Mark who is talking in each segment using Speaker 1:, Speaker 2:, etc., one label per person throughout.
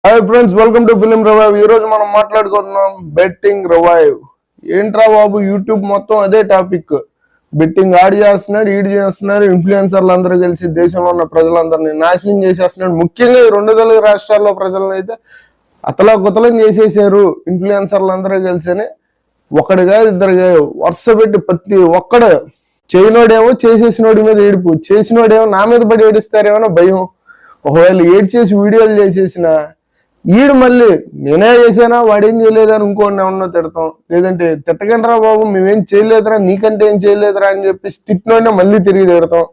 Speaker 1: Hi friends, welcome to film revive. ఈ రోజు మనం మాట్లాడుకుంటున్నాం బెట్టింగ్ రివైవ్. ఏంట్రా బాబు, యూట్యూబ్ మొత్తం అదే టాపిక్. బెట్టింగ్ ఆడి చేస్తున్నాడు, ఈడ్ చేస్తున్నారు. ఇన్ఫ్లుయెన్సర్లు అందరూ కలిసి దేశంలో ఉన్న ప్రజలందరినీ నాశనం చేసేస్తున్నాడు. ముఖ్యంగా ఈ రెండు తెలుగు రాష్ట్రాల్లో ప్రజలను అయితే అతలాకుతలం చేసేసారు ఇన్ఫ్లుయెన్సర్లు అందరూ కలిసి. ఒకడుగా ఇద్దరుగా వరుస పెట్టి ప్రతి ఒక్కడు చేయనోడేమో చేసేసినోడి మీద ఏడుపు, చేసినోడేమో నా మీద పడి ఏడుస్తారేమో భయం. ఒకవేళ ఏడ్ చేసి వీడియోలు చేసేసిన ఈడు మళ్ళీ నేనే చేసానా వాడేం చేయలేదని ఇంకోటి ఏమన్నా తిడతాం, లేదంటే తిట్టకండిరా బాబు మేమేం చేయలేదురా నీకంటే ఏం చేయలేదురా అని చెప్పేసి తిట్టినోడే మళ్ళీ తిరిగి తిడతాం.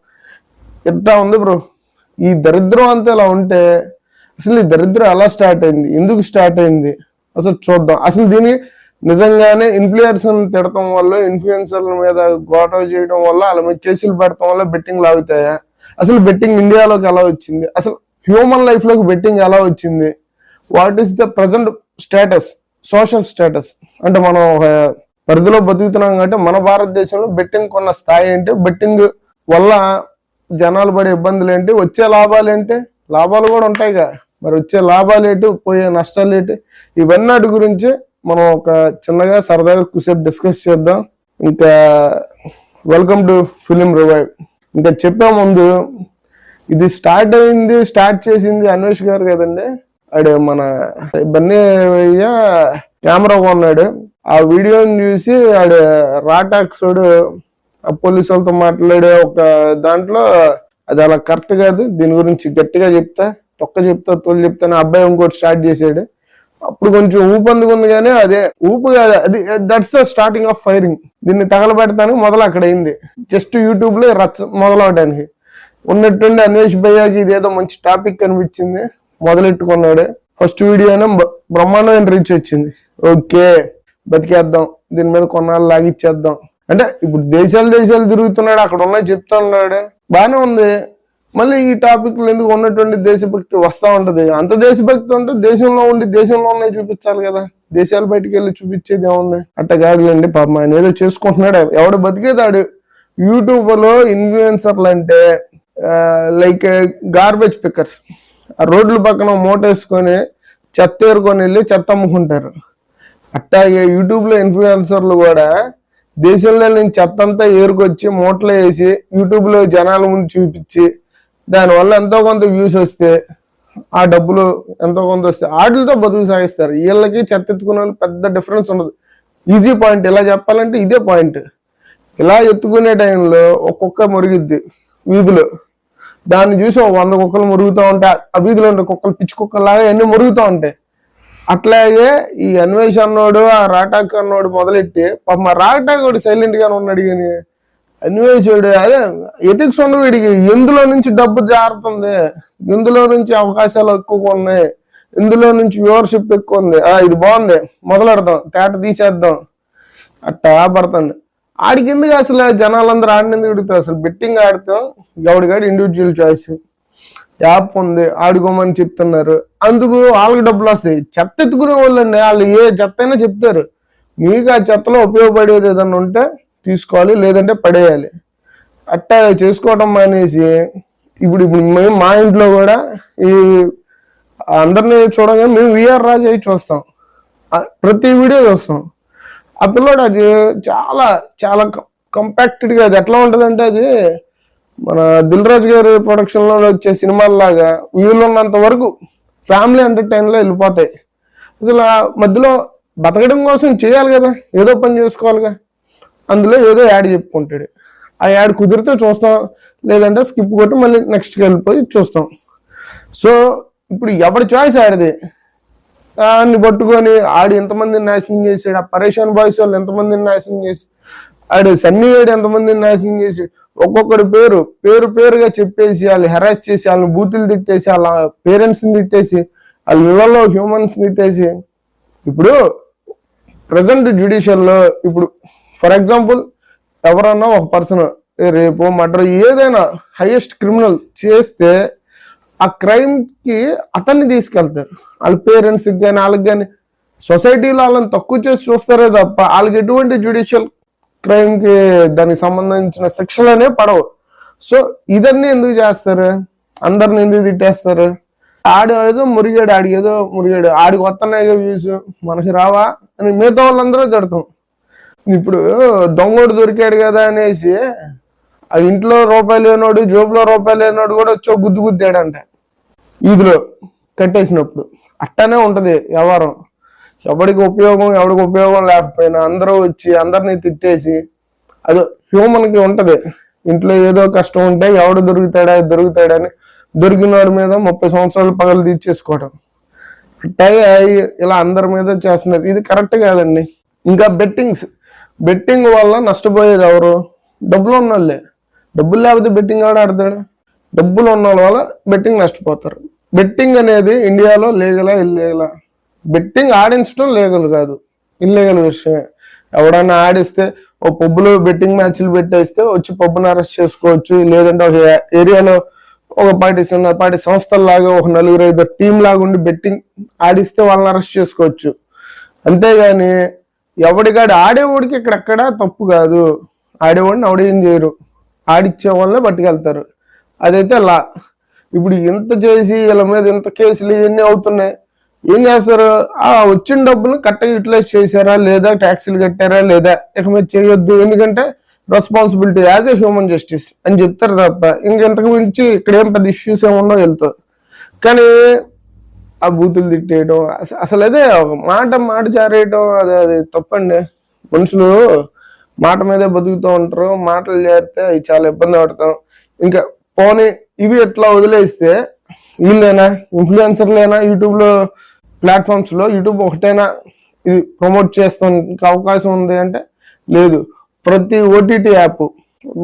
Speaker 1: ఇట్లా ఉంది బ్రో ఈ దరిద్రం అంతా. ఇలా ఉంటే అసలు ఈ దరిద్రం ఎలా స్టార్ట్ అయింది, ఎందుకు స్టార్ట్ అయింది అసలు చూద్దాం. అసలు దీన్ని నిజంగానే ఇన్ఫ్లుయెన్సర్ని తిడటం వల్ల, ఇన్ఫ్లుయెన్సర్ల మీద గోటవ చేయడం వల్ల, వాళ్ళ మీద కేసులు పెడటం వల్ల బెట్టింగ్ లాగుతాయా? అసలు బెట్టింగ్ ఇండియాలోకి ఎలా వచ్చింది? అసలు హ్యూమన్ లైఫ్ లోకి బెట్టింగ్ ఎలా వచ్చింది? What is the present status, social status? అంటే మనం ఒక పరిధిలో బతుకుతున్నాం కాబట్టి మన భారతదేశంలో బెట్టింగ్ కొన్న స్థాయి ఏంటి, బెట్టింగ్ వల్ల జనాలు పడే ఇబ్బందులు ఏంటి, వచ్చే లాభాలు ఏంటి? లాభాలు కూడా ఉంటాయిగా, మరి వచ్చే లాభాలు ఏంటి, పోయే నష్టాలు ఏంటి? ఇవన్నీ గురించి మనం ఒక చిన్నగా సరదాగా కూసేపు డిస్కస్ చేద్దాం. ఇంకా వెల్కమ్ టు ఫిలిం రివైవ్. ఇంకా చెప్పే ముందు, ఇది స్టార్ట్ చేసింది అన్వేష్ గారు కదండి. ఆడు మన బన్నీ కెమెరా కొన్నాడు. ఆ వీడియోని చూసి ఆడు రాటాక్స్ ఆ పోలీసు వాళ్ళతో మాట్లాడే ఒక దాంట్లో అది అలా కరెక్ట్ కాదు, దీని గురించి గట్టిగా చెప్తా, తోలు చెప్తాను. అబ్బాయి ఇంకోటి స్టార్ట్ చేసాడు. అప్పుడు కొంచెం ఊపు అందుకుంది, కానీ అదే ఊపు కాదు, అది that's the starting of firing. దీన్ని తగలబెడతానికి మొదలు అక్కడ అయింది. జస్ట్ యూట్యూబ్ లో మొదలవడానికి ఉన్నట్టుండి అన్వేష్ భయ్యాకి ఇదేదో మంచి టాపిక్ కనిపించింది, మొదలెట్టుకున్నాడు. ఫస్ట్ వీడియోనే బ్రహ్మాండమైన రీచ్ వచ్చింది. ఓకే బతికేద్దాం, దీని మీద కొన్నాళ్ళు లాగిచ్చేద్దాం అంటే ఇప్పుడు దేశాలు తిరుగుతున్నాడు, అక్కడ ఉన్నాయి చెప్తా ఉన్నాడు, బానే ఉంది. మళ్ళీ ఈ టాపిక్ ఎందుకు ఉన్నటువంటి దేశభక్తి వస్తా ఉంటది. అంత దేశభక్తి ఉంటే దేశంలో ఉన్నాయి చూపించాలి కదా, దేశాలు బయటికి వెళ్ళి చూపించేది ఏముంది? అట్ట కాదులేండి, పాపం ఆయన ఏదో చేసుకుంటున్నాడు. ఎవడు బతికేదాడు. యూట్యూబ్ లో ఇన్ఫ్లుయెన్సర్లు అంటే లైక్ గార్బేజ్ పిక్కర్స్. ఆ రోడ్ల పక్కన మూటేసుకొని చెత్త ఏరుకొని వెళ్ళి చెత్త అమ్ముకుంటారు. అట్టాగే యూట్యూబ్ లో ఇన్ఫ్లుయెన్సర్లు కూడా దేశంలో నుంచి చెత్త అంతా ఏరుకొచ్చి మూటలో వేసి యూట్యూబ్ లో జనాల ముందు చూపించి దానివల్ల ఎంతో కొంత వ్యూస్ వస్తే, ఆ డబ్బులు ఎంతో కొంత వస్తే వాటితో బతుకు సాగిస్తారు. వీళ్ళకి చెత్త ఎత్తుకునే వాళ్ళు పెద్ద డిఫరెన్స్ ఉండదు. ఈజీ పాయింట్ ఇలా చెప్పాలంటే ఇదే పాయింట్. ఇలా ఎత్తుకునే టైంలో ఒక్కొక్క మురిగిద్ది వీధిలో, దాన్ని చూసి 100 కుక్కలు మురుగుతూ ఉంటాయి. ఆ వీధిలో ఉండే కుక్కలు పిచ్చి కుక్కలాగా అన్ని మురుగుతూ ఉంటాయి. అట్లాగే ఈ అన్వేష్ అన్నోడు, ఆ రాటాక్ అన్నోడు మొదలెట్టి పాపం మా రాటాక్ సైలెంట్ గానే ఉన్నాడు, కానీ అన్వేషుడు అదే ఎథిక్స్ ఉన్న వీడికి ఎందులో నుంచి డబ్బు జారుతుంది, ఎందులో నుంచి అవకాశాలు ఎక్కువ ఉన్నాయి, ఇందులో నుంచి వ్యూవర్షిప్ ఎక్కువ ఉంది, ఇది బాగుంది మొదలెడదాం, తేట తీసేద్దాం, అట్టా పడతాండి. ఆడికి ఎందుకు అసలు జనాలందరూ ఆడినందుకు అడుగుతారు. అసలు బెట్టింగ్ ఆడితే ఎవడికాడు ఇండివిజువల్ చాయిస్ యాప్ ఉంది, ఆడుకోమని చెప్తున్నారు, అందుకు వాళ్ళకి డబ్బులు వస్తాయి. చెత్త ఎత్తుకునే వాళ్ళండి, వాళ్ళు ఏ చెత్త అయినా చెప్తారు. మీకు ఆ చెత్తలో ఉపయోగపడేది ఏదన్నా ఉంటే తీసుకోవాలి, లేదంటే పడేయాలి. అట్టా చేసుకోవడం మానేసి ఇప్పుడు మేము మా ఇంట్లో కూడా ఈ అందరినీ చూడగానే మేము విఆర్ రాజు అయి చూస్తాం, ప్రతి వీడియో చూస్తాం. ఆ పిల్లోడు అది చాలా చాలా కంపాక్టెడ్ గా, అది ఎట్లా ఉంటదంటే అది మన దిల్ రాజు గారి ప్రొడక్షన్ లో వచ్చే సినిమాల్లాగా వీళ్ళు ఉన్నంత వరకు ఫ్యామిలీ ఎంటర్టైన్ లో వెళ్ళిపోతాయి. అసలు మధ్యలో బతకడం కోసం చేయాలి కదా, ఏదో పని చేసుకోవాలిగా, అందులో ఏదో యాడ్ చెప్పుకుంటాడు. ఆ యాడ్ కుదిరితే చూస్తాం, లేదంటే స్కిప్ కొట్టి మళ్ళీ నెక్స్ట్కి వెళ్ళిపోయి చూస్తాం. సో ఇప్పుడు ఎవరి చాయిస్ ఆడిది. దాన్ని పట్టుకొని ఆడు ఎంతమందిని నాశనం చేసాడు, ఆ పరేషాన్ బాయ్స్ వాళ్ళు ఎంతమందిని నాశనం చేసి, ఆడు సన్నీ గాడు ఎంతమందిని నాశనం చేసి, ఒక్కొక్కడి పేరుగా చెప్పేసి వాళ్ళు హెరాస్ చేసి, వాళ్ళని బూతులు తిట్టేసి, వాళ్ళ పేరెంట్స్ని తిట్టేసి, వాళ్ళ వివల్లో హ్యూమన్స్ తిట్టేసి, ఇప్పుడు ప్రజెంట్ జ్యుడిషియల్లో ఇప్పుడు ఫర్ ఎగ్జాంపుల్ ఎవరన్నా ఒక పర్సన్ రేపు మర్డర్ ఏదైనా హైయెస్ట్ క్రిమినల్ చేస్తే ఆ క్రైమ్ కి అతన్ని తీసుకెళ్తారు. వాళ్ళ పేరెంట్స్కి కానీ వాళ్ళకి కానీ సొసైటీలో వాళ్ళని తక్కువ చేసి చూస్తారే తప్ప వాళ్ళకి ఎటువంటి జ్యుడిషియల్ క్రైమ్ కి దానికి సంబంధించిన శిక్షలనే పడవు. సో ఇదన్నీ ఎందుకు చేస్తారు, అందరిని ఎందుకు తిట్టేస్తారు? ఆడు ఏదో మురిగాడు, ఆడికి వస్తున్నాయిగా వ్యూస్, మనకి రావా అని మిగతా వాళ్ళందరూ తిడతాం. ఇప్పుడు దొంగోడు దొరికాడు కదా అనేసి ఆ ఇంట్లో రూపాయలు లేనోడు, జోబులో రూపాయలు లేనోడు కూడా వచ్చి గుద్దు గుద్దాడంట ఈదులో కట్టేసినప్పుడు. అట్టనే ఉంటది వ్యవహారం. ఎవడికి ఉపయోగం లేకపోయినా అందరూ వచ్చి అందరినీ తిట్టేసి, అదో హ్యూమన్ కి ఉంటది. ఇంట్లో ఏదో కష్టం ఉంటే ఎవడు దొరుకుతాడని దొరికినోడి మీద 30 సంవత్సరాలు పగలు తీర్చేసుకోవడం, అట్టాగే ఇలా అందరి మీద చేస్తున్నారు. ఇది కరెక్ట్ కాదండి. ఇంకా బెట్టింగ్ వల్ల నష్టపోయేది ఎవరు? డబ్బులు ఉన్న వాళ్ళే. డబ్బులు లేకపోతే బెట్టింగ్ ఆడతాడు. డబ్బులు ఉన్న వాళ్ళ వల్ల బెట్టింగ్ నష్టపోతారు. బెట్టింగ్ అనేది ఇండియాలో లీగలా ఇల్లీగలా? బెట్టింగ్ ఆడించడం లీగల్ కాదు, ఇల్లీగల్ విషయమే. ఎవడన్నా ఆడిస్తే ఓ పబ్బులో బెట్టింగ్ మ్యాచ్లు పెట్టేస్తే వచ్చి పబ్బును అరెస్ట్ చేసుకోవచ్చు. లేదంటే ఒక ఏరియాలో ఒక పార్టీ సంస్థల్లాగా ఒక 4-5 టీం లాగా ఉండి బెట్టింగ్ ఆడిస్తే వాళ్ళని అరెస్ట్ చేసుకోవచ్చు. అంతేగాని ఎవడిగాడు ఆడేవాడికి ఇక్కడెక్కడా తప్పు కాదు. ఆడేవాడిని ఎవడేం చేయరు, ఆడిచ్చే వాళ్ళనే పట్టుకెళ్తారు. అదైతే లా. ఇప్పుడు ఇంత చేసి వీళ్ళ మీద ఇంత కేసులు ఇవన్నీ అవుతున్నాయి. ఏం చేస్తారు? ఆ వచ్చిన డబ్బులు కరెక్ట్గా యూటిలైజ్ చేశారా లేదా, ట్యాక్సీలు కట్టారా లేదా, ఇక మీద చేయొద్దు, ఎందుకంటే responsibility as a human justice అని చెప్తారు తప్ప ఇంకెంతకు మించి ఇక్కడ ఏం పెద్ద ఇష్యూస్ ఏముండో వెళ్తావు. కానీ ఆ బూతులు తిట్టేయడం, అసలు అదే ఒక మాట జారేయటం, అది తప్పండి. మనుషులు మాట మీదే బతుకుతూ ఉంటారు. మాటలు చేరితే అవి చాలా ఇబ్బంది పడతాం. ఇంకా పోనీ ఇవి ఎట్లా వదిలేస్తే వీళ్ళేనా ఇన్ఫ్లుయెన్సర్లేనా యూట్యూబ్ ఒకటైనా ఇది ప్రమోట్ చేస్తానికి అవకాశం ఉంది అంటే లేదు. ప్రతి ఓటీటీ యాప్,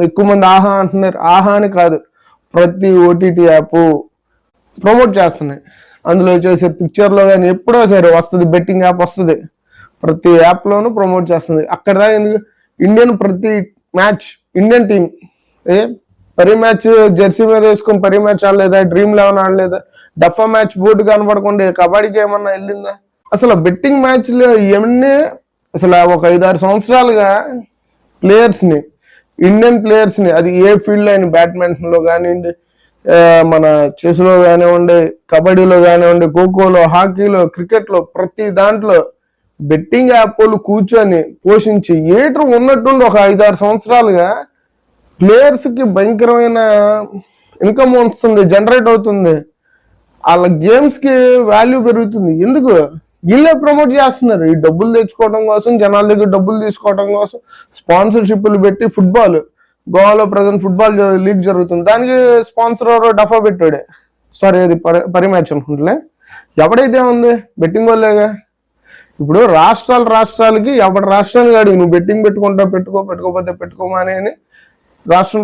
Speaker 1: ఎక్కువ మంది ఆహా అంటున్నారు, ఆహా అని కాదు, ప్రతి ఓటీటీ యాప్ ప్రమోట్ చేస్తున్నాయి. అందులో చేసే పిక్చర్లో కానీ ఎప్పుడో సరే వస్తుంది, బెట్టింగ్ యాప్ వస్తుంది, ప్రతి యాప్లోనూ ప్రమోట్ చేస్తుంది. అక్కడ దాకా ఎందుకు? ప్రతి మ్యాచ్ ఇండియన్ టీం పరి మ్యాచ్ జెర్సీ మీద వేసుకొని పరి మ్యాచ్ ఆడలేదా, డ్రీమ్ 11 ఆడలేదా, డఫా మ్యాచ్ బోర్డు కనపడకుండా కబడ్డీకి ఏమన్నా వెళ్ళిందా? అసలు బెట్టింగ్ మ్యాచ్లు ఇవన్నీ అసలు ఒక 5-6 సంవత్సరాలుగా ఇండియన్ ప్లేయర్స్ని అది ఏ ఫీల్డ్ అయిన బ్యాడ్మింటన్లో కానివ్వండి, మన చెస్లో కానివ్వండి, కబడ్డీలో కానివ్వండి, ఖోఖోలో, హాకీలో, క్రికెట్లో, ప్రతి దాంట్లో బెట్టింగ్ యాప్లు కూర్చొని పోషించి ఉన్నట్టుండి ఒక 5-6 సంవత్సరాలుగా ప్లేయర్స్ కి భయంకరమైన ఇన్కమ్ వస్తుంది, జనరేట్ అవుతుంది. వాళ్ళ గేమ్స్ కి వాల్యూ పెరుగుతుంది. ఎందుకు? వీళ్ళే ప్రమోట్ చేస్తున్నారు. ఈ డబ్బులు తెచ్చుకోవడం కోసం, జనాల దగ్గర డబ్బులు తీసుకోవడం కోసం స్పాన్సర్షిప్లు పెట్టి గోవాలో ప్రజెంట్ ఫుట్బాల్ లీగ్ జరుగుతుంది. దానికి స్పాన్సర్ డఫా పెట్టాడే, సారీ అది పరి మ్యాచ్ అనుకుంటులే. ఎవడైతే ఉంది బెట్టింగ్ వాళ్ళేగా. ఇప్పుడు రాష్ట్రాలకి ఎవరి రాష్ట్రానికి కాడి నువ్వు బెట్టింగ్ పెట్టుకోకపోతే పెట్టుకోమని అని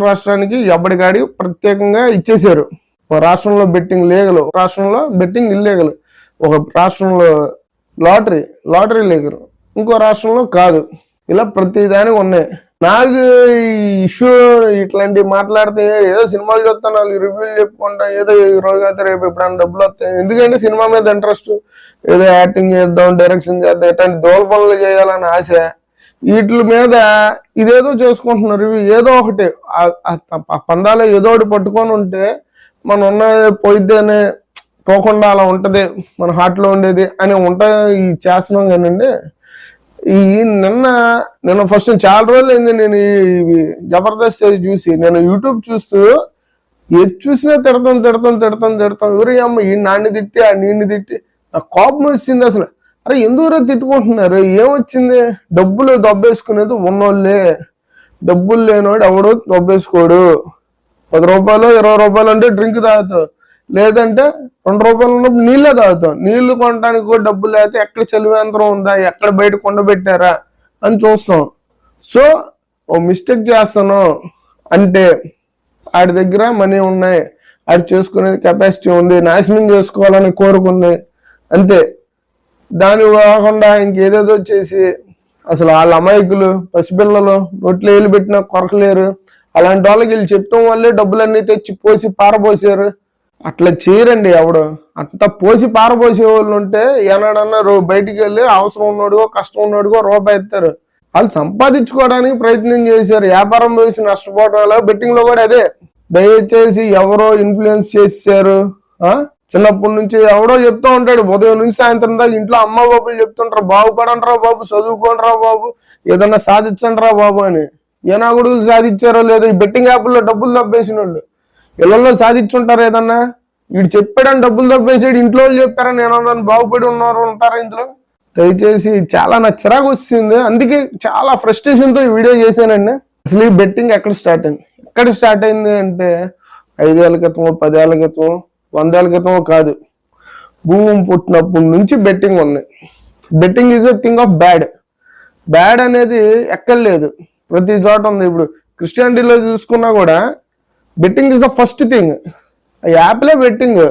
Speaker 1: రాష్ట్రానికి ఎవడిగాడి ప్రత్యేకంగా ఇచ్చేసారు. ఒక రాష్ట్రంలో బెట్టింగ్ లీగల్, రాష్ట్రంలో బెట్టింగ్ ఇల్లీగల్. ఒక రాష్ట్రంలో లాటరీ లీగల్, ఇంకో రాష్ట్రంలో కాదు. ఇలా ప్రతి దానికి ఉన్నాయి. నాకు ఈ ఇష్యూ ఇట్లాంటివి మాట్లాడితే ఏదో సినిమాలు చూస్తాను, 4 రివ్యూలు చెప్పుకుంటా, ఏదో ఈ రోజు అయితే రేపు ఎప్పుడైనా డబ్బులు వస్తాయి. ఎందుకంటే సినిమా మీద ఇంట్రెస్ట్, ఏదో యాక్టింగ్ చేద్దాం, డైరెక్షన్ చేద్దాం, ఇట్లాంటి దోల పనులు చేయాలని ఆశ. వీటి మీద ఇదేదో చేసుకుంటున్నారు. ఏదో ఒకటి పందాలో ఏదో ఒకటి పట్టుకొని ఉంటే మనం ఉన్న పోయిద్ది అనే పోకుండా అలా ఉంటది, మన హార్ట్ లో ఉండేది అని ఈ చేస్తున్నాం. కానండి నిన్న ఫస్ట్ చాలా రోజులు అయింది నేను ఇవి జబర్దస్త్ చూసి. నేను యూట్యూబ్ చూస్తూ ఏది చూసినా తిడతాం. ఎవరి అమ్మ ఈ నాన్ని తిట్టి ఆ నీడిని తిట్టి నాకు కోపం వచ్చింది అసలు. అరే ఎందుకు తిట్టుకుంటున్నారు? ఏమొచ్చింది? డబ్బులు దొబ్బేసుకునేది ఉన్నోళ్ళే, డబ్బులు లేనివాడు ఎవడు దొబ్బేసుకోడు. 10 రూపాయలు 20 రూపాయలు అంటే డ్రింక్ తాగుతావు, లేదంటే 2 రూపాయలు ఉన్నప్పుడు నీళ్ళే తాగుతాం. నీళ్లు కొనడానికి కూడా డబ్బులు లేకపోతే ఎక్కడ చలివేంద్రం ఉందా, ఎక్కడ బయట కొండబెట్టారా అని చూస్తాం. సో ఓ మిస్టేక్ చేస్తాను అంటే ఆడి దగ్గర మనీ ఉన్నాయి, ఆడి చేసుకునే కెపాసిటీ ఉంది, నాశనం చేసుకోవాలని కోరుకుంది అంతే. దాని కాకుండా ఇంకేదేదో చేసి అసలు వాళ్ళ అమాయకులు, పసిపిల్లలు నోట్లో ఏళ్ళు పెట్టినా కొరకలేరు. అలాంటి వాళ్ళకి వీళ్ళు చెప్పడం వల్లే డబ్బులన్నీ తెచ్చి పోసి పారబోసారు. అట్లా చేయరండి ఎవడు. అంత పోసి పారబోసే వాళ్ళు ఉంటే ఏనాడన్నా బయటికి వెళ్ళి అవసరం ఉన్నాడుగో కష్టం ఉన్నాడుగో రూపాయి ఎత్తారు. వాళ్ళు సంపాదించుకోవడానికి ప్రయత్నం చేశారు. వ్యాపారం చేసి నష్టపోవడం వల్ల బెట్టింగ్ లో కూడా అదే. దయచేసి ఎవరో ఇన్ఫ్లుయెన్స్ చేశారు, చిన్నప్పటి నుంచి ఎవడో చెప్తూ ఉంటాడు, ఉదయం నుంచి సాయంత్రం దాకా ఇంట్లో అమ్మ బాబులు చెప్తుంటారు, బాగుపడండి రా బాబు, చదువుకోండి రా బాబు, ఏదన్నా సాధించండి రా బాబు అని. ఏనా కొడుకులు సాధించారో లేదో ఈ బెట్టింగ్ యాప్ల్లో డబ్బులు దబ్బేసిన వాళ్ళు ఇళ్లలో సాధించుంటారు ఏదన్నా. వీడు చెప్పాడని డబ్బులు దబ్బేసాడు, ఇంట్లో వాళ్ళు చెప్పారని నేను బాగుపడి ఉంటారా ఇందులో. దయచేసి చాలా నాకు చిరాకు వచ్చింది, అందుకే చాలా ఫ్రస్ట్రేషన్ తో ఈ వీడియో చేశానండి. అసలు ఈ బెట్టింగ్ ఎక్కడ స్టార్ట్ అయింది అంటే 5 ఏళ్ల క్రితం, 10 ఏళ్ల క్రితం, 100 ఏళ్ల క్రితం కాదు, భూమి పుట్టినప్పటి నుంచి బెట్టింగ్ ఉంది. Betting is a thing of bad అనేది ఎక్కడ లేదు, ప్రతి చోట ఉంది. ఇప్పుడు క్రిస్టియానిటీలో చూసుకున్నా కూడా betting is the first thing. ఆ యాప్లే బెట్టింగ్.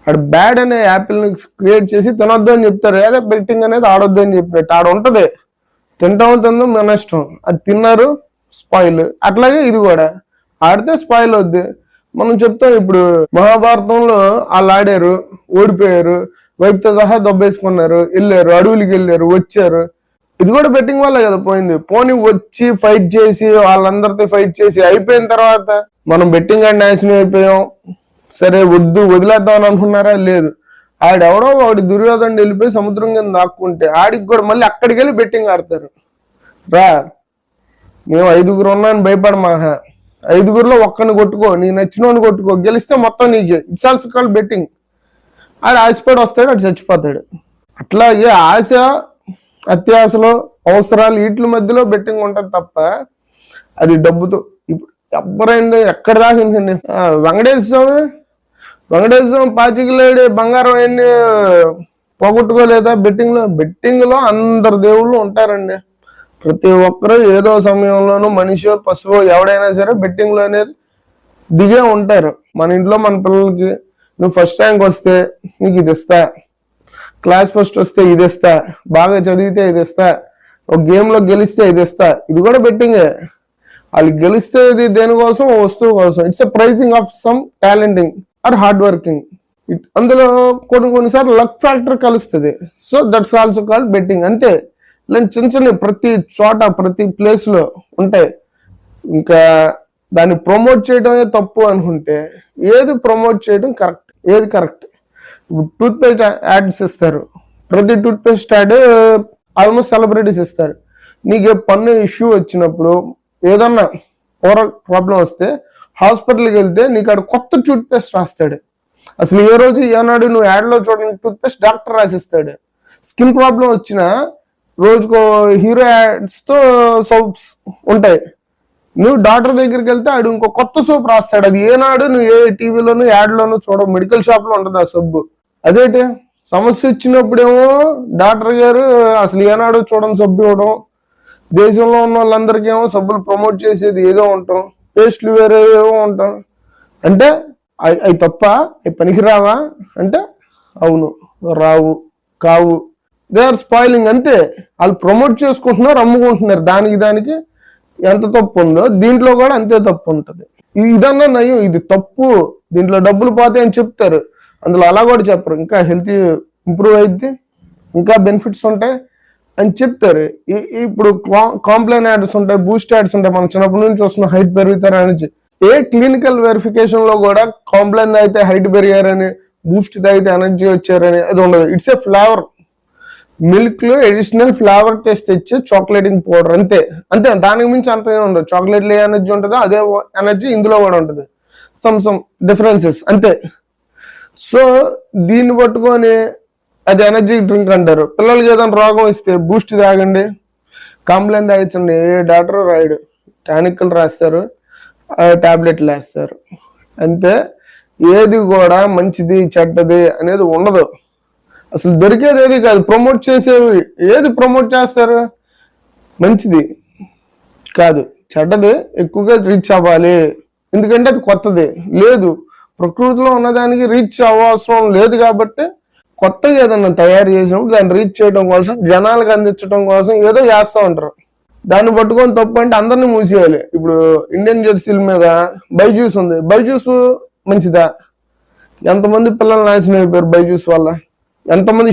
Speaker 1: ఆడు బ్యాడ్ అనే యాపిల్ని క్రియేట్ చేసి తినొద్దు అని చెప్తారు, అదే బెట్టింగ్ అనేది ఆడొద్దు అని చెప్పినట్టు. ఆడ ఉంటది, తింటాం తిందో మన ఇష్టం, అది తిన్నారు స్పాయిల్. అట్లాగే ఇది కూడా ఆడితే స్పాయిల్ అవుద్ది. మనం చెప్తాం, ఇప్పుడు మహాభారతంలో వాళ్ళు ఆడారు, ఓడిపోయారు, వైఫ్ తో సహా దొబ్బేసుకున్నారు, వెళ్ళారు, అడవులకి వెళ్ళారు, వచ్చారు. ఇది కూడా బెట్టింగ్ వల్ల కదా పోయింది. పోనీ వచ్చి ఫైట్ చేసి వాళ్ళందరితో ఫైట్ చేసి అయిపోయిన తర్వాత మనం బెట్టింగ్ ఆడి నాశనం అయిపోయాం, సరే వద్దు వదిలేద్దాం అని అనుకున్నారా? లేదు. ఆడెవడో వాడి దుర్యోధన వెళ్ళిపోయి సముద్రం కింద దాక్కుంటే ఆడికి కూడా మళ్ళీ అక్కడికి వెళ్ళి బెట్టింగ్ ఆడతారు. రా, మేము 5గురు ఉన్నాను భయపడమాహా, 5గురిలో ఒక్కడిని కొట్టుకో, నీ నచ్చినోని కొట్టుకో, గెలిస్తే మొత్తం నీకే. It's also call betting. ఆడు ఆశపడి వస్తాడు, అటు చచ్చిపోతాడు. అట్లాగే ఆశ, అత్యాశలో, అవసరాలు వీటి మధ్యలో బెట్టింగ్ ఉంటుంది తప్ప అది డబ్బుతో. ఇప్పుడు ఎవరైంది ఎక్కడ దాకిందండి. వెంకటేశ్వర స్వామి పాచికలేడి బంగారం అన్ని పోగొట్టుకోలేదా బెట్టింగ్ లో అందరు దేవుళ్ళు ఉంటారండి. ప్రతి ఒక్కరు ఏదో సమయంలోనూ మనిషి పశువు ఎవడైనా సరే బెట్టింగ్ లో అనేది దిగే ఉంటారు. మన ఇంట్లో మన పిల్లలకి నువ్వు ఫస్ట్ ర్యాంక్ వస్తే నీకు ఇది ఇస్తా, క్లాస్ ఫస్ట్ వస్తే ఇది ఇస్తా, బాగా చదివితే ఇది ఇస్తా, ఒక గేమ్ లో గెలిస్తే ఇది ఇస్తా. ఇది కూడా బెట్టింగే. వాళ్ళు గెలిస్తే ఇది దేనికోసం, వస్తువు కోసం. It's a prizing of some talenting or hard working. అందులో కొన్నిసార్లు లక్ ఫ్యాక్టర్ కలుస్తుంది. So that's also called betting. అంతే. ఇలాంటి చిన్న చిన్న ప్రతి చోట ప్రతి ప్లేస్ లో ఉంటాయి. ఇంకా దాన్ని ప్రమోట్ చేయడమే తప్పు అనుకుంటే ఏది ప్రమోట్ చేయడం కరెక్ట్, ఏది కరెక్ట్? ఇప్పుడు టూత్ పేస్ట్ యాడ్స్ ఇస్తారు, ప్రతి toothpaste ad almost celebrities ఇస్తారు. నీకు పన్ను ఇష్యూ వచ్చినప్పుడు, ఏదన్నా ఓవరాల్ ప్రాబ్లం వస్తే హాస్పిటల్కి వెళ్తే నీకు ఆడ కొత్త టూత్ పేస్ట్ రాస్తాడు. అసలు ఏ రోజు ఏనాడు నువ్వు యాడ్లో చూడని టూత్ పేస్ట్ డాక్టర్ రాసిస్తాడు. స్కిన్ ప్రాబ్లం వచ్చినా రోజుకో హీరో యాడ్స్ తో సోప్స్ ఉంటాయి. నువ్వు డాక్టర్ దగ్గరికి వెళ్తే ఆడు ఇంకో కొత్త సోప్ రాస్తాడు. అది ఏనాడు నువ్వు ఏ టీవీలోను యాడ్లోను చూడవు, మెడికల్ షాప్ లో ఉంటుంది ఆ సబ్బు. అదేంటి సమస్య వచ్చినప్పుడేమో డాక్టర్ గారు అసలు ఏనాడు చూడని సబ్బు ఇవ్వడం, దేశంలో ఉన్న వాళ్ళందరికీ ఏమో సబ్బులు ప్రమోట్ చేసేది ఏదో ఉంటాం, పేస్ట్లు వేరే ఏవో ఉంటాం. అంటే అవి తప్ప, అవి పనికిరావా అంటే అవును, రావు, కావు. They are spoiling. అంతే. వాళ్ళు ప్రమోట్ చేసుకుంటున్నారు, అమ్ముకుంటున్నారు. దానికి ఎంత తప్పు ఉందో దీంట్లో కూడా అంతే తప్పు ఉంటుంది. ఇదన్నా నయం, ఇది తప్పు, దీంట్లో డబ్బులు పోతాయి అని చెప్తారు. అందులో అలా కూడా చెప్పరు, ఇంకా హెల్త్ ఇంప్రూవ్ అయింది, ఇంకా బెనిఫిట్స్ ఉంటాయి అని చెప్తారు. ఇప్పుడు కాంప్లైన్ యాడ్స్ ఉంటాయి, బూస్ట్ యాడ్స్ ఉంటాయి. మనం చిన్నప్పటి నుంచి చూస్తున్న హైట్ పెరుగుతారని. ఏ క్లినికల్ వెరిఫికేషన్ లో కూడా కాంప్లైన్ అయితే హైట్ పెరిగారని, బూస్ట్ అయితే ఎనర్జీ వచ్చారని అది ఉండదు. It's a flavour. మిల్క్ లో అడిషనల్ ఫ్లేవర్ టేస్ట్ తెచ్చి చాక్లెటింగ్ పౌడర్, అంతే. దానికి మించి అంత ఉండదు. చాక్లెట్ లో ఏ ఎనర్జీ ఉంటుందో అదే ఎనర్జీ ఇందులో కూడా ఉంటుంది. సమ్ డిఫరెన్సెస్, అంతే. సో దీన్ని పట్టుకొని అది ఎనర్జీ డ్రింక్ అంటారు. పిల్లలకి ఏదైనా రోగం ఇస్తే బూస్ట్ తాగండి, కాంప్లైన్ తాగించండి, ఏ డాక్టర్ రాయడు, టానిక్లు రాస్తారు, టాబ్లెట్లు వేస్తారు, అంతే. ఏది కూడా మంచిది చెడ్డది అనేది ఉండదు. అసలు దొరికేది ఏది కాదు. ప్రమోట్ చేసేవి ఏది ప్రమోట్ చేస్తారు? మంచిది కాదు, చెడ్డది ఎక్కువగా రీచ్ అవ్వాలి. ఎందుకంటే అది కొత్తది. లేదు, ప్రకృతిలో ఉన్నదానికి రీచ్ అవ్వవసరం లేదు. కాబట్టి కొత్తగా ఏదన్నా తయారు చేసినప్పుడు దాన్ని రీచ్ చేయడం కోసం, జనాలకు అందించడం కోసం ఏదో చేస్తూ ఉంటారు. దాన్ని పట్టుకొని తప్పు అంటే అందరినీ మూసేయాలి. ఇప్పుడు ఇండియన్ జెర్సీల మీద బైజూస్ ఉంది. బైజూస్ మంచిదా? ఎంతమంది పిల్లలు నాశనం అయిపోయారు బైజూస్ వల్ల. ఎంతమంది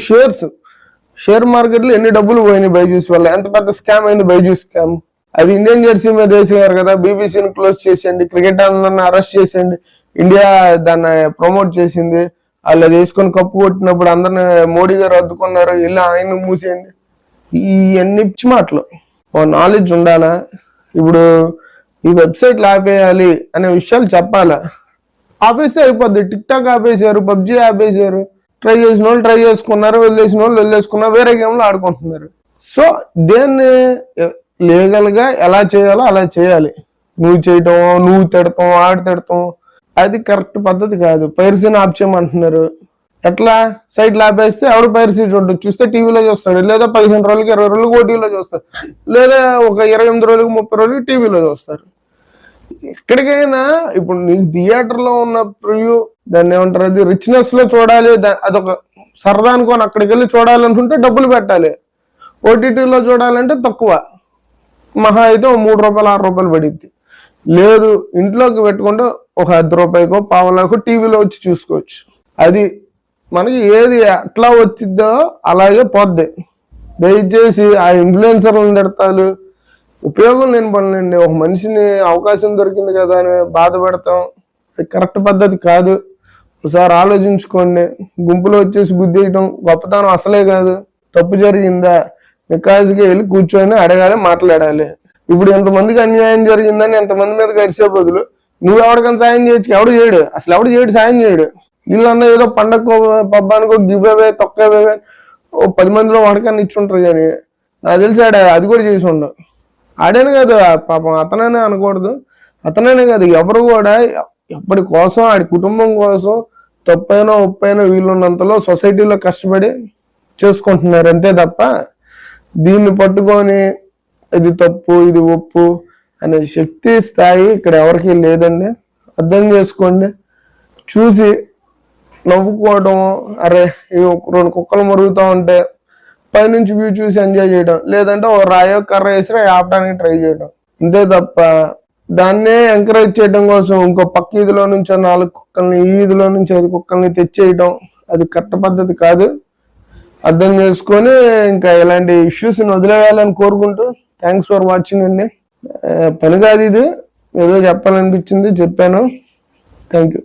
Speaker 1: షేర్ మార్కెట్ లో ఎన్ని డబ్బులు పోయినాయి బైజూస్ వల్ల. ఎంత పెద్ద స్కామ్ అయింది బైజూస్ స్కామ్. అది ఇండియన్ జెర్సీ మీద వేసేవారు కదా, బీబీసీని క్లోజ్ చేసేయండి, క్రికెట్ అందరిని అరెస్ట్ చేసేయండి. ఇండియా దాన్ని ప్రమోట్ చేసింది, వాళ్ళు అది వేసుకొని కప్పు కొట్టినప్పుడు అందరిని మోడీ గారు అద్దుకున్నారు, వెళ్ళి ఆయన మూసేయండి. ఇవన్నీ పిచ్చి మాటలు. ఓ నాలెడ్జ్ ఉండాలా? ఇప్పుడు ఈ వెబ్సైట్లు ఆపేయాలి అనే విషయాలు చెప్పాలా? ఆపేస్తే అయిపోద్ది. టిక్ టాక్ ఆపేసారు, పబ్జి ఆపేసారు. ట్రై చేసిన వాళ్ళు ట్రై చేసుకున్నారు, వదిలేసిన వాళ్ళు వదిలేసుకున్నారు, వేరే గేమ్లు ఆడుకుంటున్నారు. సో దేన్ని లీగల్ గా ఎలా చేయాలో అలా చేయాలి. నువ్వు చేయటం, నువ్వు తిడతాం, ఆడి తిడతాం, అది కరెక్ట్ పద్ధతి కాదు. పైరసీని ఆప్ చేయమంటున్నారు. ఎట్లా? సైట్లు ఆపేస్తే ఎవడు పైరసీ చూడడు, చూస్తే టీవీలో చూస్తాడు, లేదా 15 రోజులకి 20 రోజులకు ఓటీవీలో చూస్తారు, లేదా ఒక 28 రోజులకు 30 రోజులకి టీవీలో చూస్తారు. ఎక్కడికైనా ఇప్పుడు నీకు థియేటర్లో ఉన్న ప్రివ్యూ, దాన్ని ఏమంటారు, అది రిచ్నెస్ లో చూడాలి, అదొక సరదా అనుకోని అక్కడికి వెళ్ళి చూడాలనుకుంటే డబ్బులు పెట్టాలి. ఓటీటీలో చూడాలంటే తక్కువ, మహా అయితే ₹3 ₹6 పడిద్ది. లేదు, ఇంట్లోకి పెట్టుకుంటే ఒక ₹10 పావలాకు టీవీలో వచ్చి చూసుకోవచ్చు. అది మనకి ఏది ఎట్లా వచ్చిద్దో అలాగే పోద్ది. దయచేసి ఆ ఇన్ఫ్లుయెన్సర్లను తిడతాలు ఉపయోగం లేని పనులండి. ఒక మనిషిని అవకాశం దొరికింది కదా అని బాధ పెడతాం, అది కరెక్ట్ పద్ధతి కాదు. ఒకసారి ఆలోచించుకోండి. గుంపులో వచ్చేసి గుద్దేయటం గొప్పతనం అసలే కాదు. తప్పు జరిగిందా నికాజ్గా వెళ్ళి కూర్చొని అడగాలి, మాట్లాడాలి. ఇప్పుడు ఎంతమందికి అన్యాయం జరిగిందని ఎంతమంది మీద గరిసే బదులు నువ్వు ఎవరికైనా సాయం చేయొచ్చు. ఎవడు చేయడు, అసలు ఎవడు చేయడు, సాయం చేయడు. వీళ్ళన్నా ఏదో పండగ పబ్బానికో గివ్ అవే తొక్కవే 10 మందిలో వాడికన్నా ఇచ్చుంటారు. కానీ నాకు తెలిసి అది కూడా చేసి ఉండవు. ఆడేనే కాదు పాపం, అతననే అనకూడదు, అతననే కాదు ఎవరు కూడా ఎప్పటి కోసం ఆడి కుటుంబం కోసం తప్పైనా ఒప్పైనా వీళ్ళున్నంతలో సొసైటీలో కష్టపడి చేసుకుంటున్నారు అంతే తప్ప దీన్ని పట్టుకొని ఇది తప్పు ఇది ఒప్పు అనే శక్తి స్థాయి ఇక్కడ ఎవరికి లేదండి. అర్థం చేసుకోండి. చూసి నవ్వుకోవడం, అరే 2 కుక్కలు మరుగుతూ ఉంటే పైనుంచి వ్యూ చూసి ఎంజాయ్ చేయడం, లేదంటే ఓ రాయో కర్ర వేసి ఆపడానికి ట్రై చేయడం, అంతే తప్ప దాన్నే ఎంకరేజ్ చేయడం కోసం ఇంకో పక్క ఈదిలో నుంచి 4 కుక్కల్ని, ఈ ఈదిలో నుంచి 5 కుక్కల్ని తెచ్చేయడం, అది కరెక్ట్ పద్ధతి కాదు. అర్థం చేసుకొని ఇంకా ఇలాంటి ఇష్యూస్ని వదిలేయాలని కోరుకుంటూ థ్యాంక్స్ ఫర్ వాచింగ్ అండి. పని కాదు ఇది, ఏదో చెప్పాలనిపించింది చెప్పాను. Thank you.